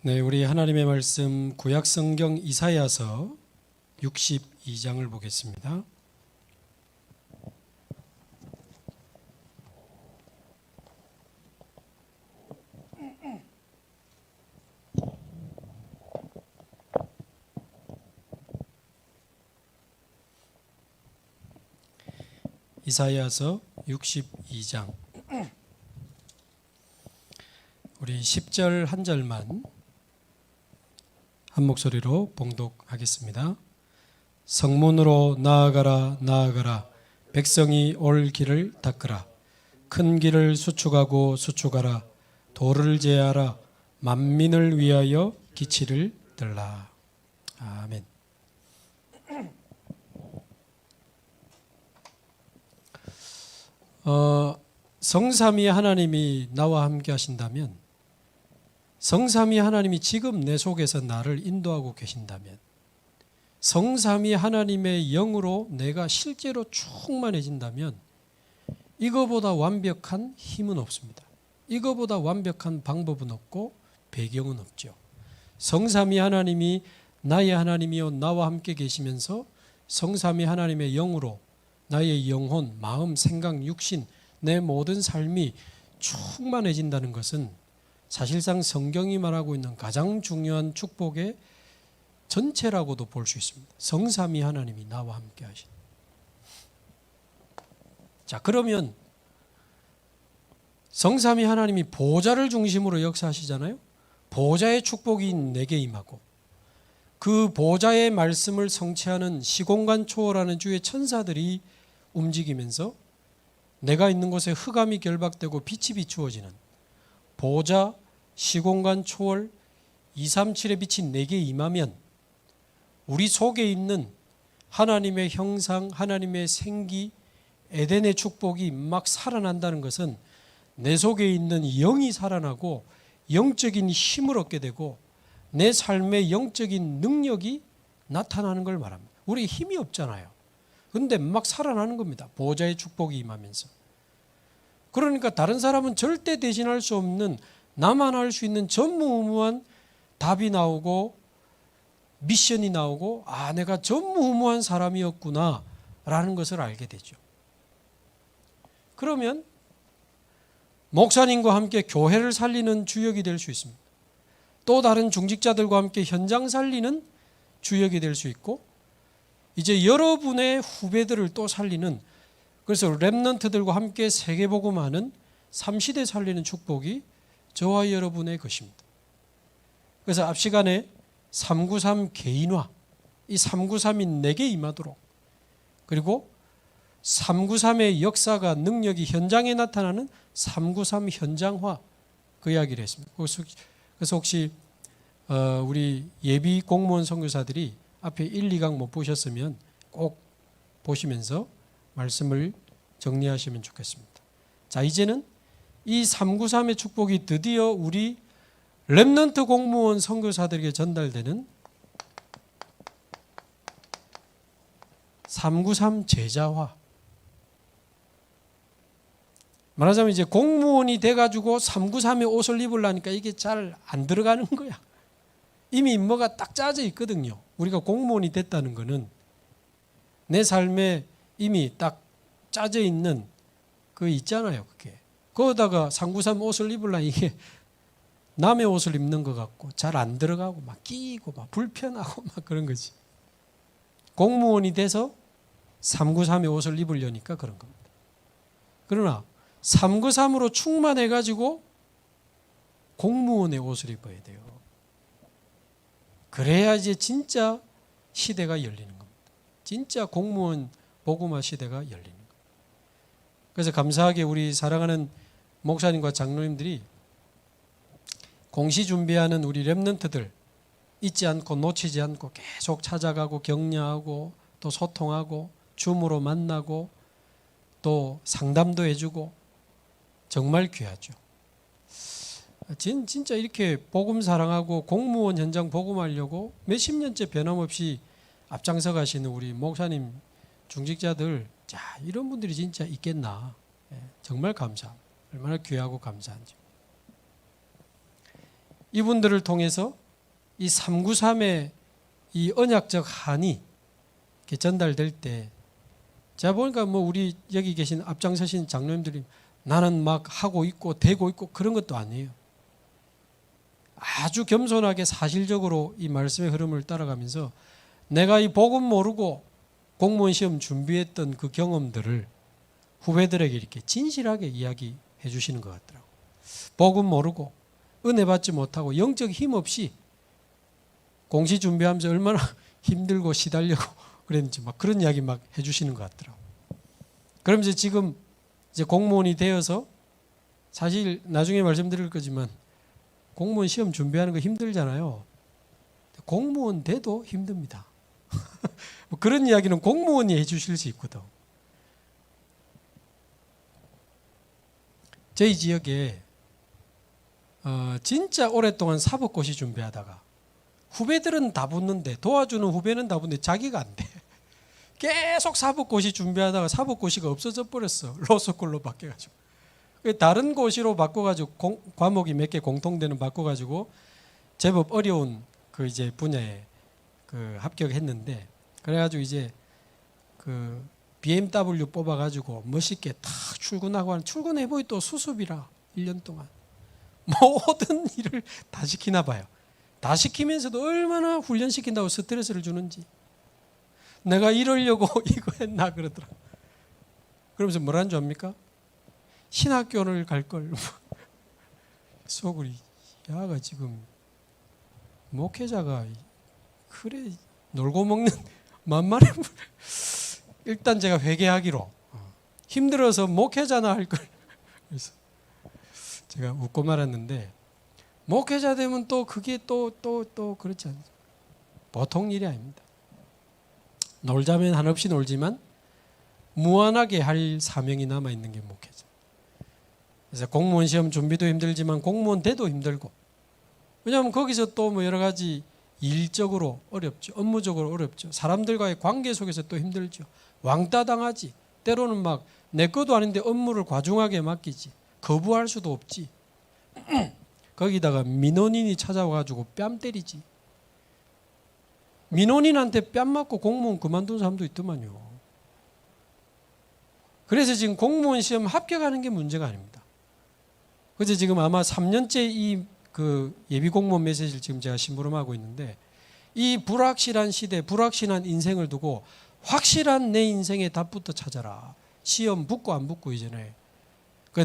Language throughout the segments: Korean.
네, 우리 하나님의 말씀 구약 성경 이사야서 62장을 보겠습니다. 이사야서 62장 우리 10절 한 절만 한 목소리로 봉독하겠습니다. 성문으로 나아가라 나아가라 백성이 올 길을 닦으라 큰 길을 수축하고 수축하라 도를 제하라 만민을 위하여 기치를 들라. 아멘. 성삼위 하나님이 나와 함께 하신다면, 성삼위 하나님이 지금 내 속에서 나를 인도하고 계신다면, 성삼위 하나님의 영으로 내가 실제로 충만해진다면 이거보다 완벽한 힘은 없습니다. 이거보다 완벽한 방법은 없고 배경은 없죠. 성삼위 하나님이 나의 하나님이요 나와 함께 계시면서 성삼위 하나님의 영으로 나의 영혼, 마음, 생각, 육신, 내 모든 삶이 충만해진다는 것은 사실상 성경이 말하고 있는 가장 중요한 축복의 전체라고도 볼 수 있습니다. 성삼위 하나님이 나와 함께 하신. 자, 그러면 성삼위 하나님이 보좌를 중심으로 역사하시잖아요. 보좌의 축복이 내게 임하고 그 보좌의 말씀을 성취하는 시공간 초월하는 주의 천사들이 움직이면서 내가 있는 곳에 흑암이 결박되고 빛이 비추어지는 보좌, 시공간 초월, 237의 빛이 내게 임하면 우리 속에 있는 하나님의 형상, 하나님의 생기, 에덴의 축복이 막 살아난다는 것은 내 속에 있는 영이 살아나고 영적인 힘을 얻게 되고 내 삶의 영적인 능력이 나타나는 걸 말합니다. 우리 힘이 없잖아요. 그런데 막 살아나는 겁니다. 보좌의 축복이 임하면서. 그러니까 다른 사람은 절대 대신할 수 없는, 나만 할 수 있는 전무후무한 답이 나오고 미션이 나오고, 아, 내가 전무후무한 사람이었구나 라는 것을 알게 되죠. 그러면 목사님과 함께 교회를 살리는 주역이 될 수 있습니다. 또 다른 중직자들과 함께 현장 살리는 주역이 될 수 있고, 이제 여러분의 후배들을 또 살리는, 그래서 렘넌트들과 함께 세계복음하는 3시대 살리는 축복이 저와 여러분의 것입니다. 그래서 앞 시간에 393 개인화, 이 393이 내게 임하도록, 그리고 393의 역사가 능력이 현장에 나타나는 393 현장화, 그 이야기를 했습니다. 그래서 혹시 우리 예비 공무원 선교사들이 앞에 1, 2강 못 보셨으면 꼭 보시면서 말씀을 정리하시면 좋겠습니다. 자, 이제는 이 393의 축복이 드디어 우리 렘넌트 공무원 선교사들에게 전달되는 393 제자화. 말하자면 이제 공무원이 돼가지고 393의 옷을 입으려니까 이게 잘 안 들어가는 거야. 이미 뭐가 딱 짜져 있거든요. 우리가 공무원이 됐다는 거는 내 삶에 이미 딱 짜져 있는 그 있잖아요. 그게. 거기다가 393 옷을 입으려면 이게 남의 옷을 입는 것 같고 잘 안 들어가고 막 끼고 막 불편하고 막 그런 거지. 공무원이 돼서 393의 옷을 입으려니까 그런 겁니다. 그러나 393으로 충만해가지고 공무원의 옷을 입어야 돼요. 그래야 이제 진짜 시대가 열리는 겁니다. 진짜 공무원 복음화 시대가 열리는 겁니다. 그래서 감사하게 우리 사랑하는 목사님과 장로님들이 공시 준비하는 우리 렘넌트들 잊지 않고 놓치지 않고 계속 찾아가고 격려하고 또 소통하고 줌으로 만나고 또 상담도 해주고 정말 귀하죠. 진짜 이렇게 복음 사랑하고 공무원 현장 복음하려고 몇십 년째 변함없이 앞장서 가시는 우리 목사님 중직자들, 자, 이런 분들이 진짜 있겠나. 정말 감사합니다. 얼마나 귀하고 감사한지. 이분들을 통해서 이 393의 이 언약적 한이 이렇게 전달될 때 제가 보니까 뭐 우리 여기 계신 앞장서신 장로님들이 나는 막 하고 있고 되고 있고 그런 것도 아니에요. 아주 겸손하게 사실적으로 이 말씀의 흐름을 따라가면서 내가 이 복음 모르고 공무원 시험 준비했던 그 경험들을 후배들에게 이렇게 진실하게 이야기해 주시는 것 같더라고요. 복음 모르고 은혜 받지 못하고 영적 힘 없이 공시 준비하면서 얼마나 힘들고 시달려고 그랬는지 막 그런 이야기 막 해주시는 것 같더라고요. 그러면서 지금 이제 공무원이 되어서 사실 나중에 말씀드릴 거지만 공무원 시험 준비하는 거 힘들잖아요. 공무원 돼도 힘듭니다. 뭐 그런 이야기는 공무원이 해주실 수 있거든. 저희 지역에 진짜 오랫동안 사법고시 준비하다가 후배들은 다 붙는데 도와주는 후배는 다 붙는데 자기가 안 돼. 계속 사법고시 준비하다가 사법고시가 없어져 버렸어. 로스쿨로 바뀌어가지고. 다른 고시로 바꿔가지고 과목이 몇 개 공통되는 바꿔가지고 제법 어려운 그 이제 분야에 그 합격했는데 그래가지고 이제 그 BMW 뽑아가지고 멋있게 탁 출근하고 하는 출근해보이 또 수습이라 1년 동안 모든 일을 다 시키나 봐요. 다 시키면서도 얼마나 훈련시킨다고 스트레스를 주는지 내가 이러려고 이거 했나 그러더라. 그러면서 뭐라는 줄 압니까? 신학교를 갈걸. 속으로 야가 지금 목회자가 그래 놀고 먹는 만만해. 일단 제가 회개하기로 힘들어서 목회자나 할 걸. 그래서 제가 웃고 말았는데 목회자 되면 또 그게 또 그렇지 않죠. 보통 일이 아닙니다. 놀자면 한없이 놀지만 무한하게 할 사명이 남아있는 게 목회자. 그래서 공무원 시험 준비도 힘들지만 공무원 돼도 힘들고 왜냐하면 거기서 또 뭐 여러 가지 일적으로 어렵죠. 업무적으로 어렵죠. 사람들과의 관계 속에서 또 힘들죠. 왕따 당하지. 때로는 막 내 것도 아닌데 업무를 과중하게 맡기지. 거부할 수도 없지. 거기다가 민원인이 찾아와가지고 뺨 때리지. 민원인한테 뺨 맞고 공무원 그만둔 사람도 있더만요. 그래서 지금 공무원 시험 합격하는 게 문제가 아닙니다. 그래서 지금 아마 3년째 이 그 예비 공무원 메시지를 지금 제가 심부름하고 있는데 이 불확실한 시대, 불확실한 인생을 두고 확실한 내 인생의 답부터 찾아라. 시험 붙고 안 붙고 이전에.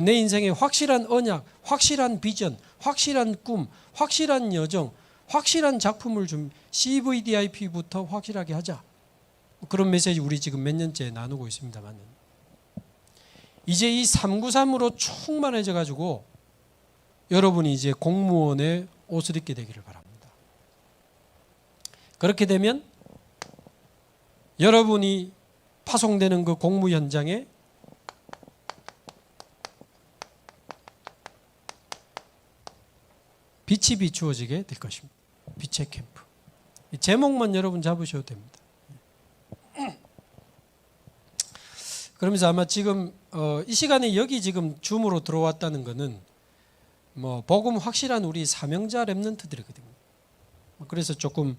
내 인생의 확실한 언약, 확실한 비전, 확실한 꿈, 확실한 여정, 확실한 작품을 좀 CVDIP부터 확실하게 하자. 그런 메시지 우리 지금 몇 년째 나누고 있습니다만 이제 이 393으로 충만해져 가지고 여러분이 이제 공무원의 옷을 입게 되기를 바랍니다. 그렇게 되면 여러분이 파송되는 그 공무 현장에 빛이 비추어지게 될 것입니다. 빛의 캠프. 제목만 여러분 잡으셔도 됩니다. 그러면서 아마 지금 이 시간에 여기 지금 줌으로 들어왔다는 것은 뭐 복음 확실한 우리 사명자 렘넌트들이거든요. 그래서 조금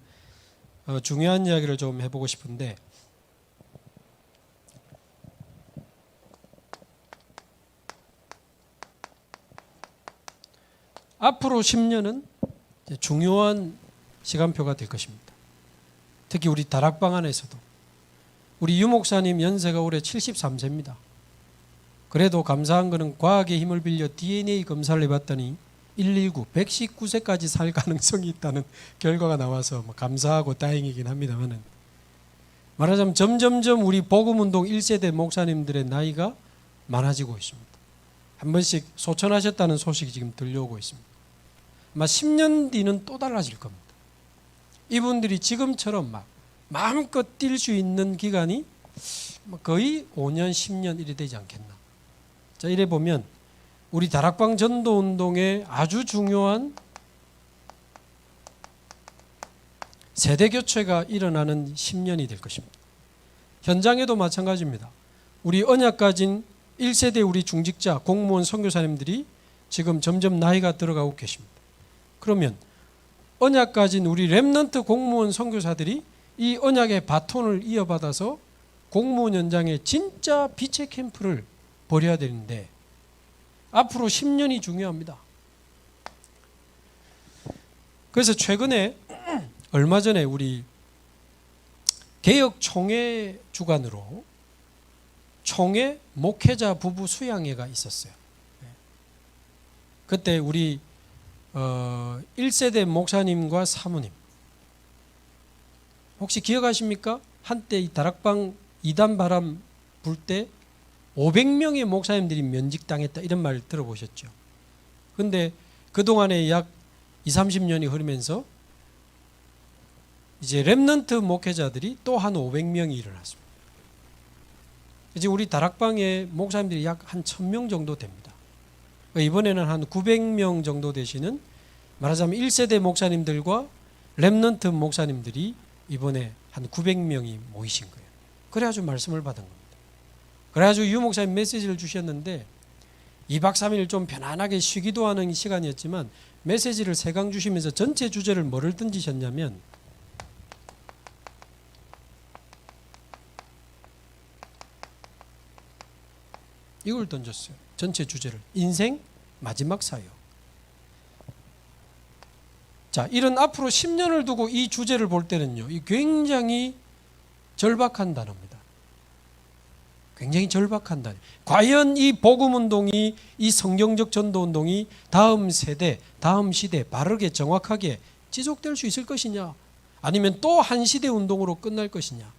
중요한 이야기를 좀 해보고 싶은데 앞으로 10년은 중요한 시간표가 될 것입니다. 특히 우리 다락방 안에서도 우리 유 목사님 연세가 올해 73세입니다. 그래도 감사한 것은 과학의 힘을 빌려 DNA 검사를 해봤더니 119, 119세까지 살 가능성이 있다는 결과가 나와서 감사하고 다행이긴 합니다만 말하자면 점점점 우리 복음운동 1세대 목사님들의 나이가 많아지고 있습니다. 한 번씩 소천하셨다는 소식이 지금 들려오고 있습니다. 아마 10년 뒤는 또 달라질 겁니다. 이분들이 지금처럼 막 마음껏 뛸 수 있는 기간이 거의 5년, 10년 이래 되지 않겠나. 자, 이래 보면 우리 다락방 전도 운동의 아주 중요한 세대 교체가 일어나는 10년이 될 것입니다. 현장에도 마찬가지입니다. 우리 언약 가진 1세대 우리 중직자, 공무원, 선교사님들이 지금 점점 나이가 들어가고 계십니다. 그러면 언약 가진 우리 렘넌트 공무원 선교사들이 이 언약의 바톤을 이어받아서 공무원 현장에 진짜 빛의 캠프를 벌여야 되는데 앞으로 10년이 중요합니다. 그래서 최근에 얼마 전에 우리 개혁총회 주관으로 총회 목회자 부부 수양회가 있었어요. 그때 우리 1세대 목사님과 사모님 혹시 기억하십니까? 한때 이 다락방 이단 바람 불 때 500명의 목사님들이 면직당했다 이런 말 들어보셨죠? 그런데 그동안에 약 20-30년이 흐르면서 이제 렘넌트 목회자들이 또 한 500명이 일어났습니다. 이제 우리 다락방의 목사님들이 약 한 1000명 정도 됩니다. 이번에는 한 900명 정도 되시는 말하자면 1세대 목사님들과 렘넌트 목사님들이 이번에 한 900명이 모이신 거예요. 그래가지고 말씀을 받은 겁니다. 그래가지고 유 목사님 메시지를 주셨는데 2박 3일 좀 편안하게 쉬기도 하는 시간이었지만 메시지를 3강 주시면서 전체 주제를 뭐를 던지셨냐면 이걸 던졌어요. 전체 주제를. 인생 마지막 사역. 자, 이런 앞으로 10년을 두고 이 주제를 볼 때는요, 이 굉장히 절박한 단어입니다. 굉장히 절박한 단어. 과연 이 복음운동이, 이 성경적 전도운동이 다음 세대, 다음 시대 바르게 정확하게 지속될 수 있을 것이냐, 아니면 또 한 시대 운동으로 끝날 것이냐.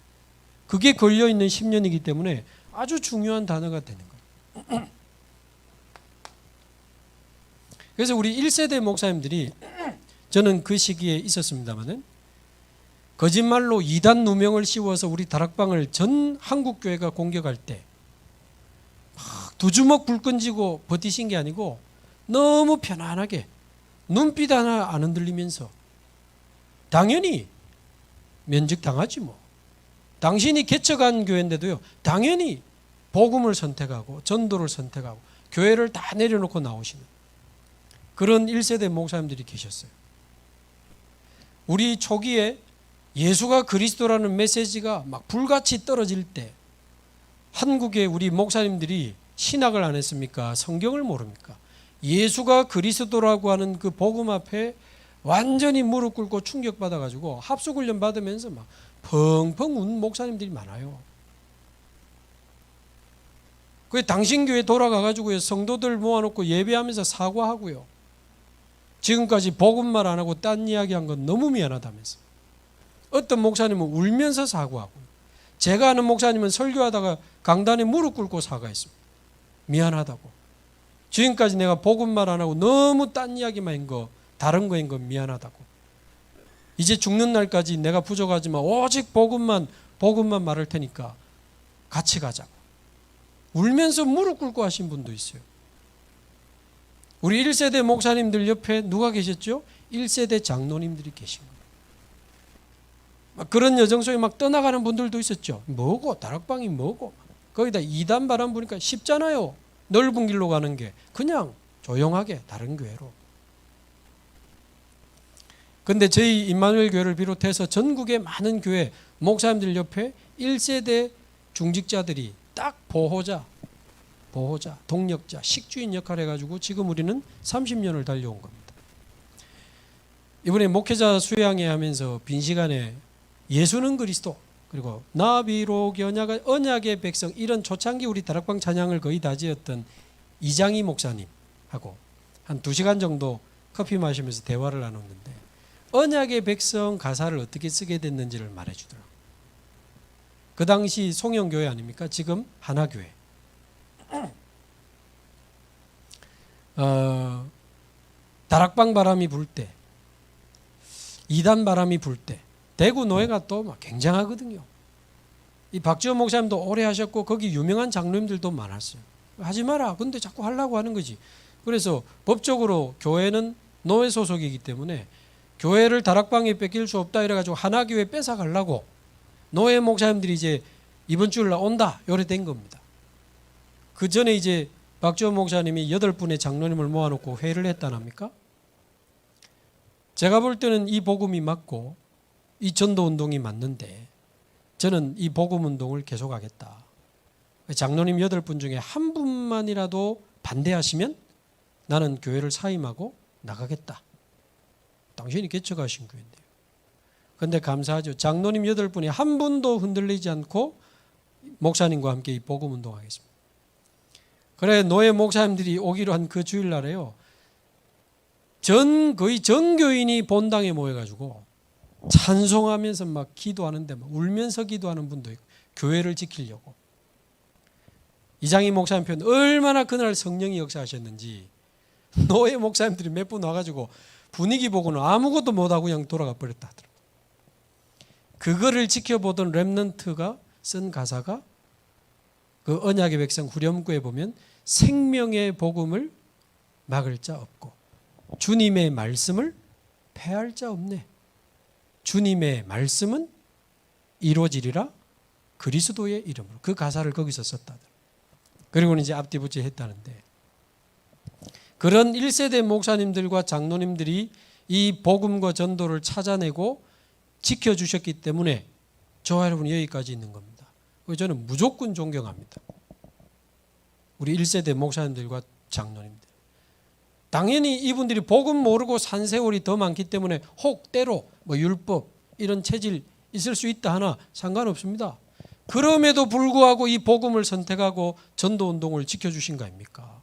그게 걸려있는 10년이기 때문에 아주 중요한 단어가 되는 거예요. 그래서 우리 1세대 목사님들이 저는 그 시기에 있었습니다마는 거짓말로 이단 누명을 씌워서 우리 다락방을 전 한국교회가 공격할 때 두 주먹 불 끈지고 버티신 게 아니고 너무 편안하게 눈빛 하나 안 흔들리면서 당연히 면직당하지 뭐. 당신이 개척한 교회인데도요, 당연히 복음을 선택하고 전도를 선택하고 교회를 다 내려놓고 나오시는 그런 1세대 목사님들이 계셨어요. 우리 초기에 예수가 그리스도라는 메시지가 막 불같이 떨어질 때 한국의 우리 목사님들이 신학을 안 했습니까? 성경을 모릅니까? 예수가 그리스도라고 하는 그 복음 앞에 완전히 무릎 꿇고 충격받아가지고 합숙훈련 받으면서 막 펑펑 운 목사님들이 많아요. 그 당신 교회 돌아가가지고 성도들 모아놓고 예배하면서 사과하고요. 지금까지 복음말 안 하고 딴 이야기 한 건 너무 미안하다면서. 어떤 목사님은 울면서 사과하고, 제가 아는 목사님은 설교하다가 강단에 무릎 꿇고 사과했습니다. 미안하다고. 지금까지 내가 복음말 안 하고 너무 딴 이야기만 한 거, 다른 거인 거 미안하다고. 이제 죽는 날까지 내가 부족하지만 오직 복음만 말할 테니까 같이 가자고. 울면서 무릎 꿇고 하신 분도 있어요. 우리 1세대 목사님들 옆에 누가 계셨죠? 1세대 장로님들이 계신 거예요. 막 그런 여정 속에 막 떠나가는 분들도 있었죠. 뭐고 다락방이 뭐고 거기다 이단 바람 부니까 쉽잖아요. 넓은 길로 가는 게 그냥 조용하게 다른 교회로. 그런데 저희 임마누엘 교회를 비롯해서 전국의 많은 교회 목사님들 옆에 1세대 중직자들이 딱 보호자, 동력자, 식주인 역할을 해가지고 지금 우리는 30년을 달려온 겁니다. 이번에 목회자 수양회 하면서 빈 시간에 예수는 그리스도, 그리고 나비로 언약의 백성, 이런 초창기 우리 다락방 찬양을 거의 다 지었던 이장희 목사님하고 한 2시간 정도 커피 마시면서 대화를 나눴는데 언약의 백성 가사를 어떻게 쓰게 됐는지를 말해주더라고요. 그 당시 송영교회 아닙니까? 지금 하나교회. 다락방 바람이 불 때, 이단 바람이 불 때 대구 노예가 또 막 굉장하거든요. 이 박지원 목사님도 오래 하셨고 거기 유명한 장로님들도 많았어요. 하지 마라. 근데 자꾸 하려고 하는 거지. 그래서 법적으로 교회는 노예 소속이기 때문에 교회를 다락방에 뺏길 수 없다 이래가지고 하나교회 뺏어가려고 노예 목사님들이 이제 이번 주일 날 온다 요래 된 겁니다. 그 전에 이제 박지원 목사님이 8분의 장로님을 모아놓고 회의를 했다랍니까? 제가 볼 때는 이 복음이 맞고 이 전도운동이 맞는데 저는 이 복음운동을 계속하겠다. 장로님 8분 중에 한 분만이라도 반대하시면 나는 교회를 사임하고 나가겠다. 당신이 개척하신 교회인데요. 그런데 감사하죠. 장로님 8분이 한 분도 흔들리지 않고 목사님과 함께 이 복음운동하겠습니다. 그래 노예 목사님들이 오기로 한 그 주일날에요. 거의 전 교인이 본당에 모여가지고 찬송하면서 막 기도하는데 막 울면서 기도하는 분도 있고 교회를 지키려고. 이장희 목사님 표현 얼마나 그날 성령이 역사하셨는지 노예 목사님들이 몇 분 와가지고 분위기 보고는 아무것도 못하고 그냥 돌아가 버렸다 하더라고요. 그거를 지켜보던 렘넌트가 쓴 가사가 그 언약의 백성 후렴구에 보면 생명의 복음을 막을 자 없고 주님의 말씀을 폐할 자 없네. 주님의 말씀은 이루어지리라 그리스도의 이름으로. 그 가사를 거기서 썼다. 그리고는 이제 앞뒤 붙이 했다는데 그런 1세대 목사님들과 장로님들이 이 복음과 전도를 찾아내고 지켜주셨기 때문에 저와 여러분이 여기까지 있는 겁니다. 저는 무조건 존경합니다. 우리 1세대 목사님들과 장로님들. 당연히 이분들이 복음 모르고 산 세월이 더 많기 때문에 혹 때로 뭐 율법 이런 체질 있을 수 있다 하나 상관없습니다. 그럼에도 불구하고 이 복음을 선택하고 전도운동을 지켜주신 거 아닙니까?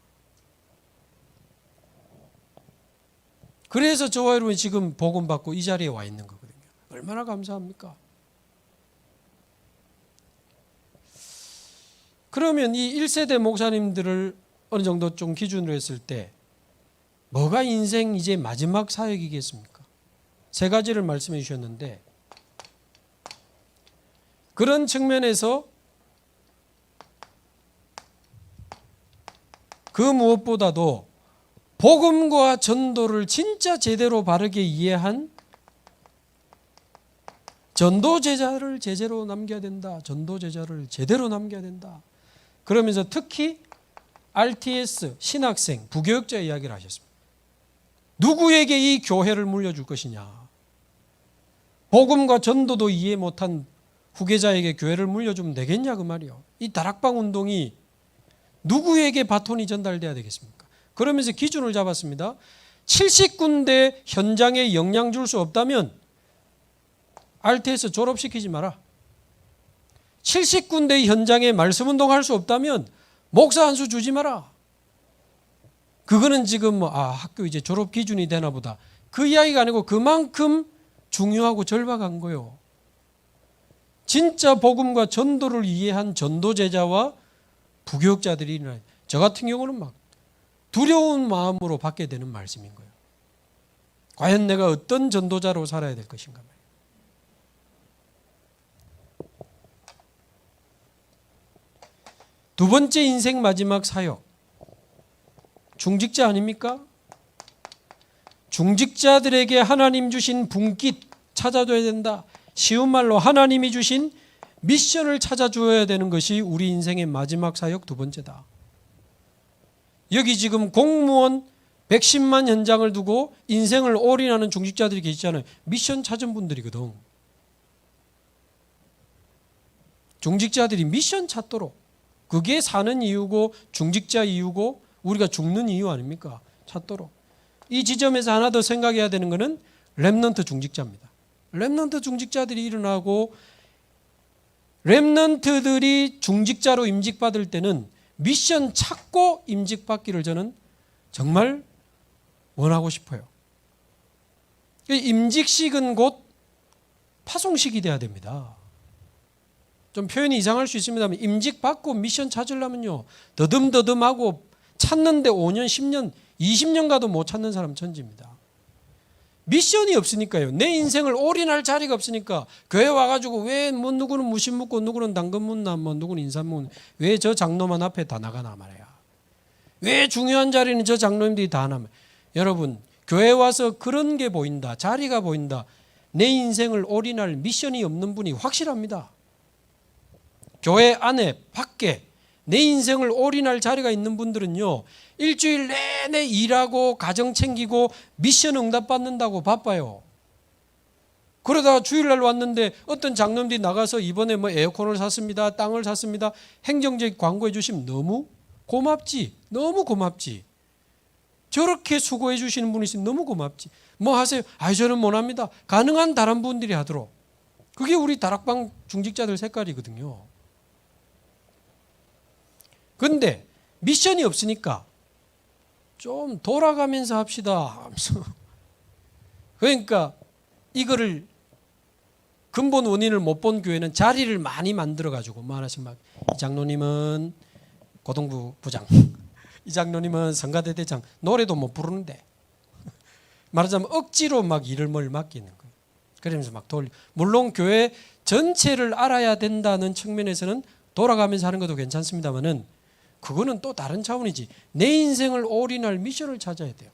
그래서 저와 여러분이 지금 복음 받고 이 자리에 와 있는 거거든요. 얼마나 감사합니까? 그러면 이 1세대 목사님들을 어느 정도 좀 기준으로 했을 때 뭐가 인생 이제 마지막 사역이겠습니까? 3가지를 말씀해 주셨는데 그런 측면에서 그 무엇보다도 복음과 전도를 진짜 제대로 바르게 이해한 전도 제자를 제대로 남겨야 된다. 전도 제자를 제대로 남겨야 된다. 그러면서 특히 RTS 신학생 부교육자 이야기를 하셨습니다. 누구에게 이 교회를 물려줄 것이냐. 복음과 전도도 이해 못한 후계자에게 교회를 물려주면 되겠냐 그 말이요. 이 다락방 운동이 누구에게 바톤이 전달돼야 되겠습니까? 그러면서 기준을 잡았습니다. 70군데 현장에 영향 줄 수 없다면 RTS 졸업시키지 마라. 70군데 현장에 말씀운동할 수 없다면 목사 한 수 주지 마라. 그거는 지금 학교 이제 졸업 기준이 되나 보다. 그 이야기가 아니고 그만큼 중요하고 절박한 거요. 진짜 복음과 전도를 이해한 전도제자와 부교육자들이 일어나요. 저 같은 경우는 막 두려운 마음으로 받게 되는 말씀인 거예요. 과연 내가 어떤 전도자로 살아야 될 것인가 말이에요. 두 번째 인생 마지막 사역. 중직자 아닙니까? 중직자들에게 하나님 주신 분깃 찾아줘야 된다. 쉬운 말로 하나님이 주신 미션을 찾아줘야 되는 것이 우리 인생의 마지막 사역 두 번째다. 여기 지금 공무원 110만 현장을 두고 인생을 올인하는 중직자들이 계시잖아요. 미션 찾은 분들이거든. 중직자들이 미션 찾도록. 그게 사는 이유고 중직자 이유고 우리가 죽는 이유 아닙니까? 찾도록. 이 지점에서 하나 더 생각해야 되는 것은 렘넌트 중직자입니다. 렘넌트 중직자들이 일어나고 렘넌트들이 중직자로 임직받을 때는 미션 찾고 임직받기를 저는 정말 원하고 싶어요. 임직식은 곧 파송식이 돼야 됩니다. 좀 표현이 이상할 수 있습니다만 임직받고 미션 찾으려면요. 더듬더듬하고 찾는데 5년, 10년, 20년 가도 못 찾는 사람 천지입니다. 미션이 없으니까요. 내 인생을 올인할 자리가 없으니까 교회 와가지고 왜 뭐 누구는 무신 묻고 누구는 당근 묻나 뭐 누구는 인삼 묻나 왜 저 장로만 앞에 다 나가나 말이야. 왜 중요한 자리는 저 장로님들이 다 하나 말이야. 여러분 교회 와서 그런 게 보인다. 자리가 보인다. 내 인생을 올인할 미션이 없는 분이 확실합니다. 교회 안에 밖에 내 인생을 올인할 자리가 있는 분들은요, 일주일 내내 일하고 가정 챙기고 미션 응답받는다고 바빠요. 그러다가 주일날 왔는데 어떤 장로님들이 나가서 이번에 뭐 에어컨을 샀습니다, 땅을 샀습니다, 행정적 광고해 주시면 너무 고맙지. 너무 고맙지. 저렇게 수고해 주시는 분이 있으면 너무 고맙지. 뭐 하세요? 저는 못합니다. 가능한 다른 분들이 하도록. 그게 우리 다락방 중직자들 색깔이거든요. 근데 미션이 없으니까 좀 돌아가면서 합시다. 그러니까 이거를 근본 원인을 못 본 교회는 자리를 많이 만들어가지고 뭐 하나씩 막, 이 장로님은 고등부 부장, 이 장로님은 성가대 대장, 노래도 못 부르는데 말하자면 억지로 막 일을 맡기는 거예요. 그러면서 막 돌려. 물론 교회 전체를 알아야 된다는 측면에서는 돌아가면서 하는 것도 괜찮습니다만은 그거는 또 다른 차원이지. 내 인생을 올인할 미션을 찾아야 돼요.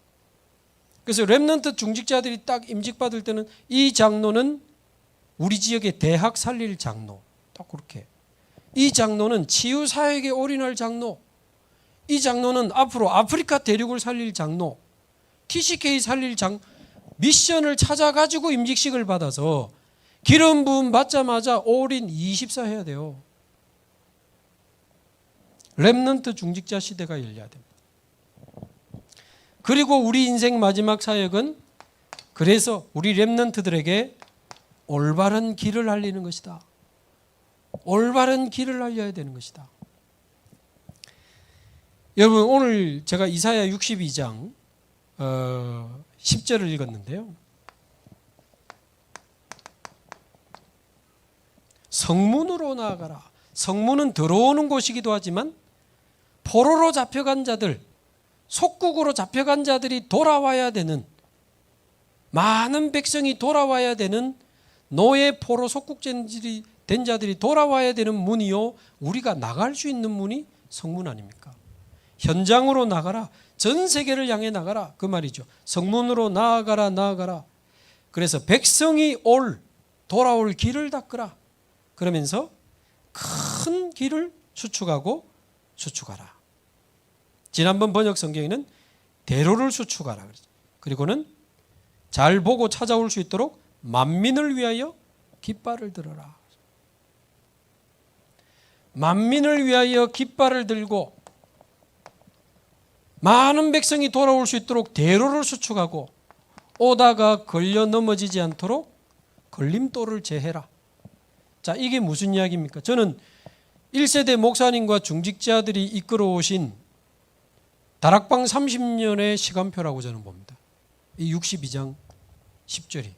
그래서 렘넌트 중직자들이 딱 임직받을 때는 이 장로는 우리 지역의 대학 살릴 장로, 딱 그렇게. 이 장로는 치유사역에 올인할 장로, 이 장로는 앞으로 아프리카 대륙을 살릴 장로, TCK 살릴 미션을 찾아가지고 임직식을 받아서 기름 부음 받자마자 올인 24 해야 돼요. 렘넌트 중직자 시대가 열려야 됩니다. 그리고 우리 인생 마지막 사역은 그래서 우리 렘넌트들에게 올바른 길을 알리는 것이다. 올바른 길을 알려야 되는 것이다. 여러분, 오늘 제가 이사야 62장 10절을 읽었는데요. 성문으로 나아가라. 성문은 들어오는 곳이기도 하지만 포로로 잡혀간 자들, 속국으로 잡혀간 자들이 돌아와야 되는, 많은 백성이 돌아와야 되는, 노예 포로 속국된 자들이 돌아와야 되는 문이요, 우리가 나갈 수 있는 문이 성문 아닙니까? 현장으로 나가라. 전 세계를 향해 나가라. 그 말이죠. 성문으로 나아가라, 나아가라. 그래서 백성이 돌아올 길을 닦으라. 그러면서 큰 길을 수축하고 수축하라. 지난번 번역 성경에는 대로를 수축하라. 그리고는 잘 보고 찾아올 수 있도록 만민을 위하여 깃발을 들어라. 만민을 위하여 깃발을 들고 많은 백성이 돌아올 수 있도록 대로를 수축하고 오다가 걸려 넘어지지 않도록 걸림돌을 제해라. 자, 이게 무슨 이야기입니까? 저는 1세대 목사님과 중직자들이 이끌어오신 다락방 30년의 시간표라고 저는 봅니다. 이 62장 10절이.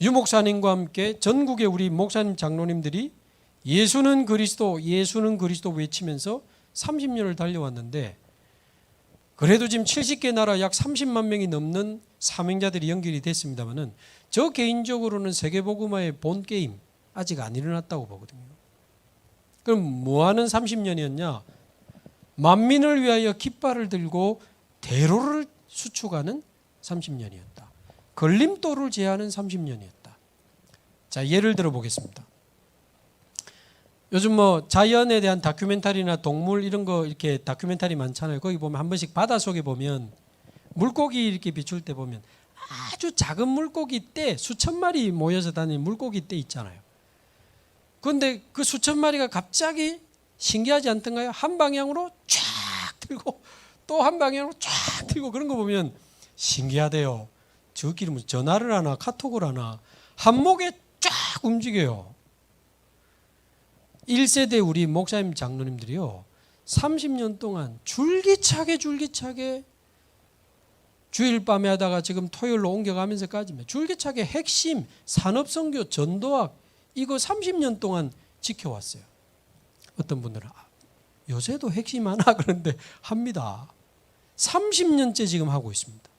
유 목사님과 함께 전국의 우리 목사님 장로님들이 예수는 그리스도, 예수는 그리스도 외치면서 30년을 달려왔는데, 그래도 지금 70개 나라 약 30만 명이 넘는 사명자들이 연결이 됐습니다만은, 저 개인적으로는 세계복음화의 본 게임 아직 안 일어났다고 보거든요. 그럼 뭐하는 30년이었냐? 만민을 위하여 깃발을 들고 대로를 수축하는 30년이었다. 걸림돌을 제하는 30년이었다. 자, 예를 들어 보겠습니다. 요즘 뭐 자연에 대한 다큐멘터리나 동물 이런 거 이렇게 다큐멘터리 많잖아요. 거기 보면 한 번씩 바닷속에 보면 물고기 이렇게 비출 때 보면 아주 작은 물고기 떼 수천 마리 모여서 다니는 물고기 떼 있잖아요. 그런데 그 수천 마리가 갑자기 신기하지 않던가요? 한 방향으로 쫙 들고 또 한 방향으로 쫙 들고 그런 거 보면 신기하대요. 저끼리 무슨 전화를 하나 카톡을 하나 한목에 쫙 움직여요. 1세대 우리 목사님 장로님들이요, 30년 동안 줄기차게 주일 밤에 하다가 지금 토요일로 옮겨가면서까지 줄기차게 핵심 산업선교 전도학 이거 30년 동안 지켜왔어요. 어떤 분들은 요새도 핵심 하나 그런데 합니다. 30년째 지금 하고 있습니다.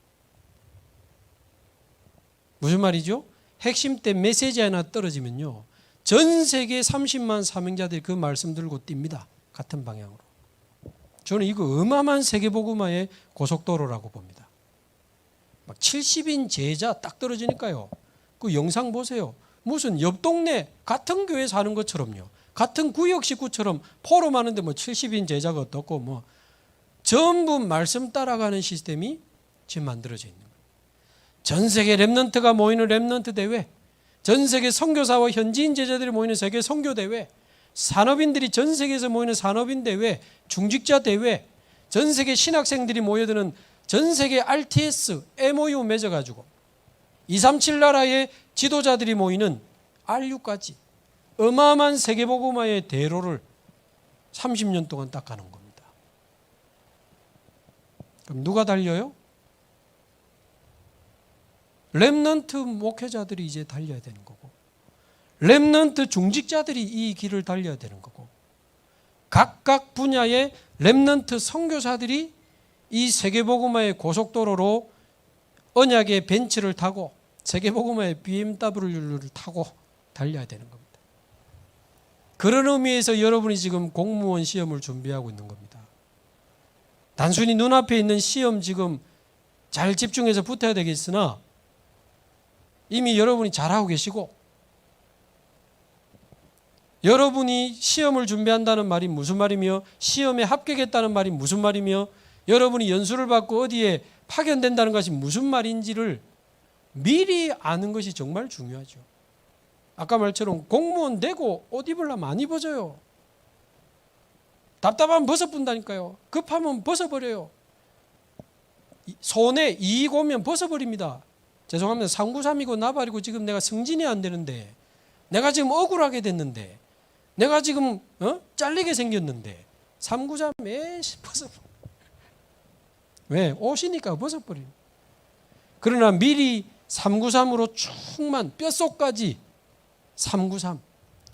무슨 말이죠? 핵심 때 메시지 하나 떨어지면요, 전 세계 30만 사명자들이 그 말씀 들고 뜁니다. 같은 방향으로. 저는 이거 어마어마한 세계복음화의 고속도로라고 봅니다. 막 70인 제자 딱 떨어지니까요. 그 영상 보세요. 무슨 옆 동네 같은 교회 사는 것처럼요. 같은 구역 식구처럼 포럼 하는데 뭐 70인 제자가 어떻고 뭐 전부 말씀 따라가는 시스템이 지금 만들어져 있는 거예요. 전 세계 렘넌트가 모이는 렘넌트 대회, 전 세계 선교사와 현지인 제자들이 모이는 세계 선교 대회, 산업인들이 전 세계에서 모이는 산업인 대회, 중직자 대회, 전 세계 신학생들이 모여드는 전 세계 RTS, MOU 맺어가지고 237 나라의 지도자들이 모이는 RU까지 어마어마한 세계복음화의 대로를 30년 동안 닦아놓은 겁니다. 그럼 누가 달려요? 렘넌트 목회자들이 이제 달려야 되는 거고, 렘넌트 중직자들이 이 길을 달려야 되는 거고, 각각 분야의 렘넌트 선교사들이 이 세계복음화의 고속도로로 언약의 벤츠를 타고 세계복음화의 BMW를 타고 달려야 되는 겁니다. 그런 의미에서 여러분이 지금 공무원 시험을 준비하고 있는 겁니다. 단순히 눈앞에 있는 시험 지금 잘 집중해서 붙어야 되겠으나 이미 여러분이 잘하고 계시고, 여러분이 시험을 준비한다는 말이 무슨 말이며 시험에 합격했다는 말이 무슨 말이며 여러분이 연수를 받고 어디에 파견된다는 것이 무슨 말인지를 미리 아는 것이 정말 중요하죠. 아까 말처럼 공무원 되고 옷 입으려면 안 입어져요. 답답하면 벗어본다니까요. 급하면 벗어버려요. 손에 이익 오면 벗어버립니다. 죄송합니다. 393이고 나발이고 지금 내가 승진이 안 되는데, 내가 지금 억울하게 됐는데, 내가 지금 잘리게 생겼는데 393 벗어버려. 왜? 옷이니까 벗어버려요. 그러나 미리 393으로 충만 뼛속까지 393,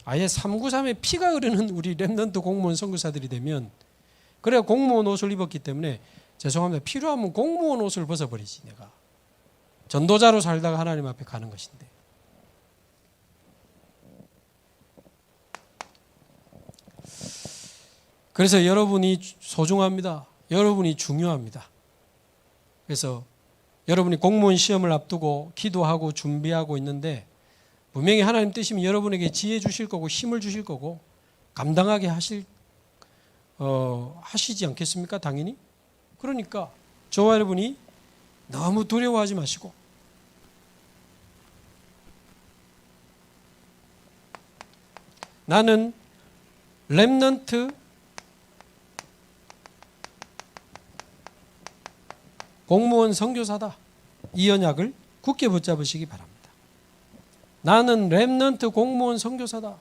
아예 393에 피가 흐르는 우리 렘넌트 공무원 선교사들이 되면, 그래야 공무원 옷을 입었기 때문에 죄송합니다. 필요하면 공무원 옷을 벗어버리지. 내가 전도자로 살다가 하나님 앞에 가는 것인데. 그래서 여러분이 소중합니다. 여러분이 중요합니다. 그래서 여러분이 공무원 시험을 앞두고 기도하고 준비하고 있는데, 분명히 하나님 뜻이면 여러분에게 지혜 주실 거고 힘을 주실 거고 감당하게 하시지 않겠습니까? 당연히. 그러니까 저와 여러분이 너무 두려워하지 마시고, 나는 렘넌트 공무원 선교사다, 이 언약을 굳게 붙잡으시기 바랍니다. 나는 렘넌트 공무원 선교사다.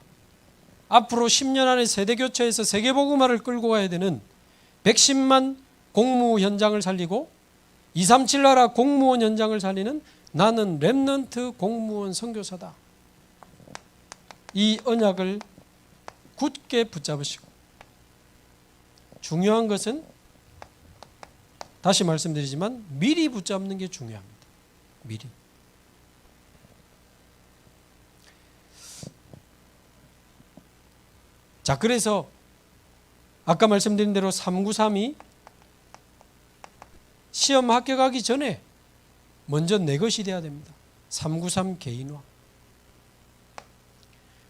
앞으로 10년 안에 세대교체에서 세계복음화를 끌고 가야 되는 110만 공무 현장을 살리고 237 나라 공무원 현장을 살리는 나는 렘넌트 공무원 선교사다. 이 언약을 굳게 붙잡으시고, 중요한 것은 다시 말씀드리지만 미리 붙잡는 게 중요합니다. 미리. 자, 그래서 아까 말씀드린 대로 393이 시험 합격하기 전에 먼저 내 것이 돼야 됩니다. 393 개인화.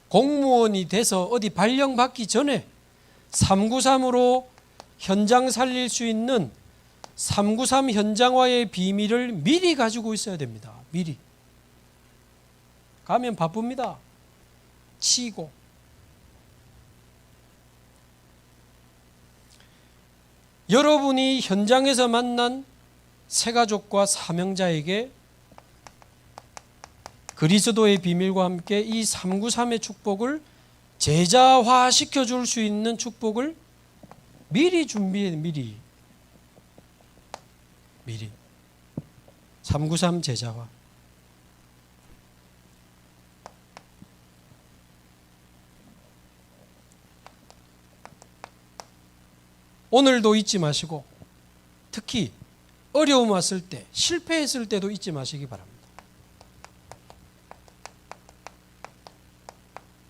공무원이 돼서 어디 발령받기 전에 393으로 현장 살릴 수 있는 393 현장화의 비밀을 미리 가지고 있어야 됩니다. 미리. 가면 바쁩니다. 치고. 여러분이 현장에서 만난 새가족과 사명자에게 그리스도의 비밀과 함께 이 393의 축복을 제자화시켜 줄 수 있는 축복을 미리 준비해. 미리 393 제자화. 오늘도 잊지 마시고, 특히 어려움 왔을 때, 실패했을 때도 잊지 마시기 바랍니다.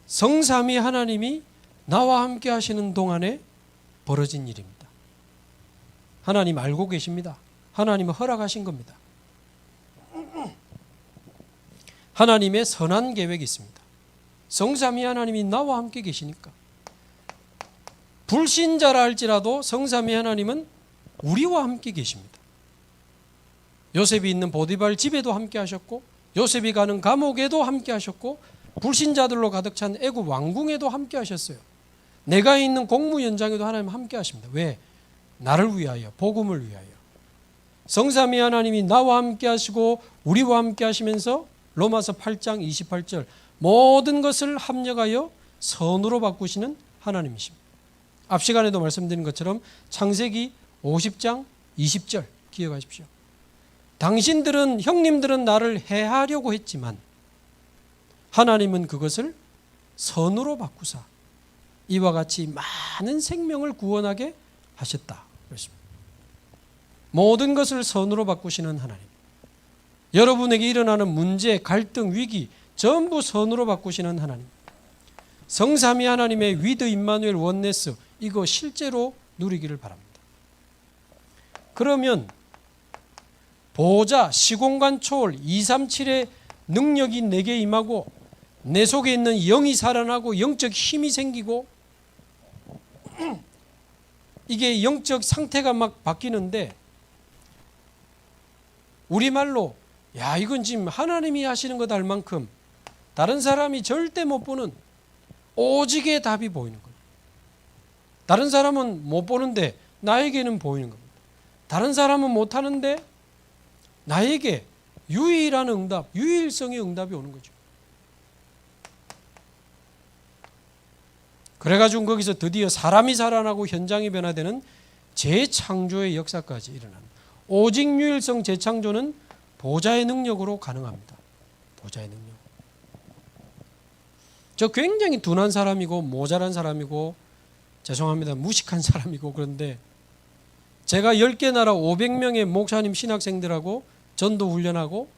성삼위 하나님이 나와 함께 하시는 동안에 벌어진 일입니다. 하나님 알고 계십니다. 하나님은 허락하신 겁니다. 하나님의 선한 계획이 있습니다. 성삼위 하나님이 나와 함께 계시니까 불신자라 할지라도 성삼위 하나님은 우리와 함께 계십니다. 요셉이 있는 보디발 집에도 함께 하셨고, 요셉이 가는 감옥에도 함께 하셨고, 불신자들로 가득 찬 애굽 왕궁에도 함께 하셨어요. 내가 있는 공무 현장에도 하나님 함께 하십니다. 왜? 나를 위하여, 복음을 위하여. 성삼위 하나님이 나와 함께 하시고 우리와 함께 하시면서 로마서 8장 28절 모든 것을 합력하여 선으로 바꾸시는 하나님이십니다. 앞 시간에도 말씀드린 것처럼 창세기 50장 20절 기억하십시오. 당신들은, 형님들은 나를 해하려고 했지만 하나님은 그것을 선으로 바꾸사 이와 같이 많은 생명을 구원하게 하셨다. 그렇습니다. 모든 것을 선으로 바꾸시는 하나님. 여러분에게 일어나는 문제, 갈등, 위기 전부 선으로 바꾸시는 하나님. 성삼위 하나님의 위드 임마누엘 원네스 이거 실제로 누리기를 바랍니다. 그러면 보좌, 시공간 초월, 237의 능력이 내게 임하고 내 속에 있는 영이 살아나고 영적 힘이 생기고 이게 영적 상태가 막 바뀌는데 우리말로 야 이건 지금 하나님이 하시는 것 할 만큼 다른 사람이 절대 못 보는 오직의 답이 보이는 거예요. 다른 사람은 못 보는데 나에게는 보이는 겁니다. 다른 사람은 못 하는데 나에게 유일한 응답, 유일성의 응답이 오는 거죠. 그래가지고 거기서 드디어 사람이 살아나고 현장이 변화되는 재창조의 역사까지 일어나는 오직 유일성 재창조는 보좌의 능력으로 가능합니다. 보좌의 능력. 저 굉장히 둔한 사람이고 모자란 사람이고 죄송합니다. 무식한 사람이고 그런데 제가 10개 나라 500명의 목사님 신학생들하고 전도 훈련하고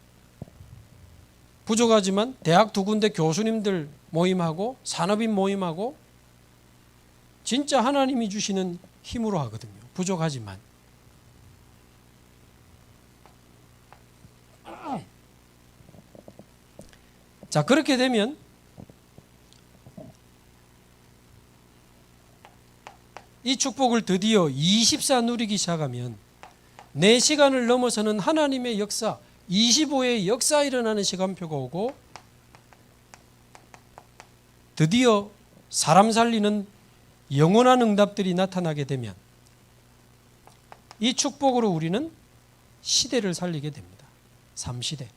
부족하지만 대학 2군데 교수님들 모임하고 산업인 모임하고 진짜 하나님이 주시는 힘으로 하거든요. 부족하지만. 자, 그렇게 되면 이 축복을 드디어 24 누리기 시작하면 내 시간을 넘어서는 하나님의 역사, 25의 역사 일어나는 시간표가 오고 드디어 사람 살리는 영원한 응답들이 나타나게 되면 이 축복으로 우리는 시대를 살리게 됩니다. 3시대.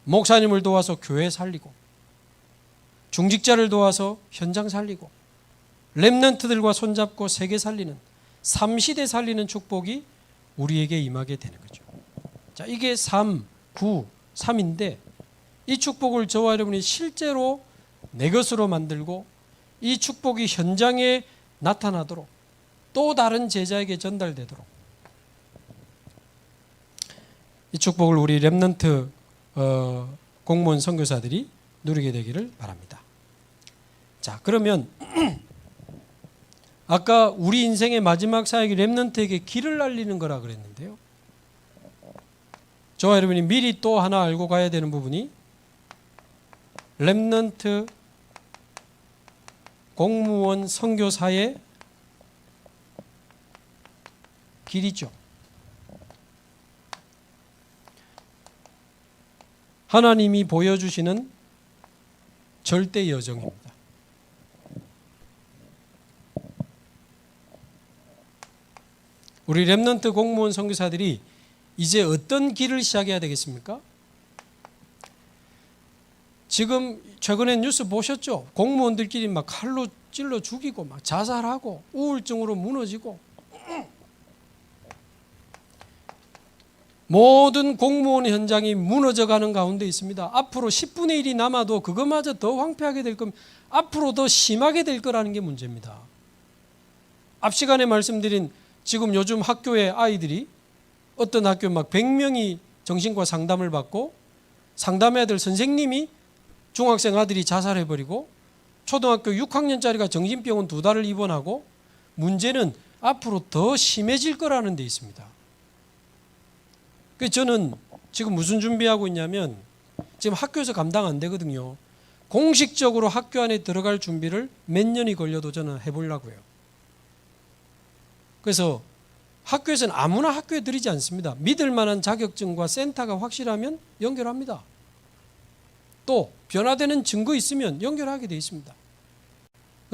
목사님을 도와서 교회 살리고 중직자를 도와서 현장 살리고 렘넌트들과 손잡고 세계 살리는 3시대 살리는 축복이 우리에게 임하게 되는 거죠. 자, 이게 3, 9, 3인데 이 축복을 저와 여러분이 실제로 내 것으로 만들고 이 축복이 현장에 나타나도록 또 다른 제자에게 전달되도록 이 축복을 우리 렘넌트 공무원 선교사들이 누리게 되기를 바랍니다. 자, 그러면 아까 우리 인생의 마지막 사역이 렘넌트에게 길을 알리는 거라 그랬는데요. 저와 여러분이 미리 또 하나 알고 가야 되는 부분이 렘넌트 공무원 선교사의 길이죠. 하나님이 보여주시는 절대 여정입니다. 우리 렘넌트 공무원 선교사들이 이제 어떤 길을 시작해야 되겠습니까? 지금 최근에 뉴스 보셨죠? 공무원들끼리 막 칼로 찔러 죽이고 막 자살하고 우울증으로 무너지고 모든 공무원 현장이 무너져가는 가운데 있습니다. 앞으로 10분의 1이 남아도 그것마저 더 황폐하게 될 겁니다. 앞으로 더 심하게 될 거라는 게 문제입니다. 앞 시간에 말씀드린 지금 요즘 학교의 아이들이 어떤 학교 막 100명이 정신과 상담을 받고 상담해야 될 선생님이 중학생 아들이 자살해버리고 초등학교 6학년짜리가 정신병원 2달을 입원하고 문제는 앞으로 더 심해질 거라는 데 있습니다. 그래서 저는 지금 무슨 준비하고 있냐면 지금 학교에서 감당 안 되거든요. 공식적으로 학교 안에 들어갈 준비를 몇 년이 걸려도 저는 해보려고요. 그래서 학교에서는 아무나 학교에 들이지 않습니다. 믿을 만한 자격증과 센터가 확실하면 연결합니다. 또 변화되는 증거 있으면 연결하게 되어 있습니다.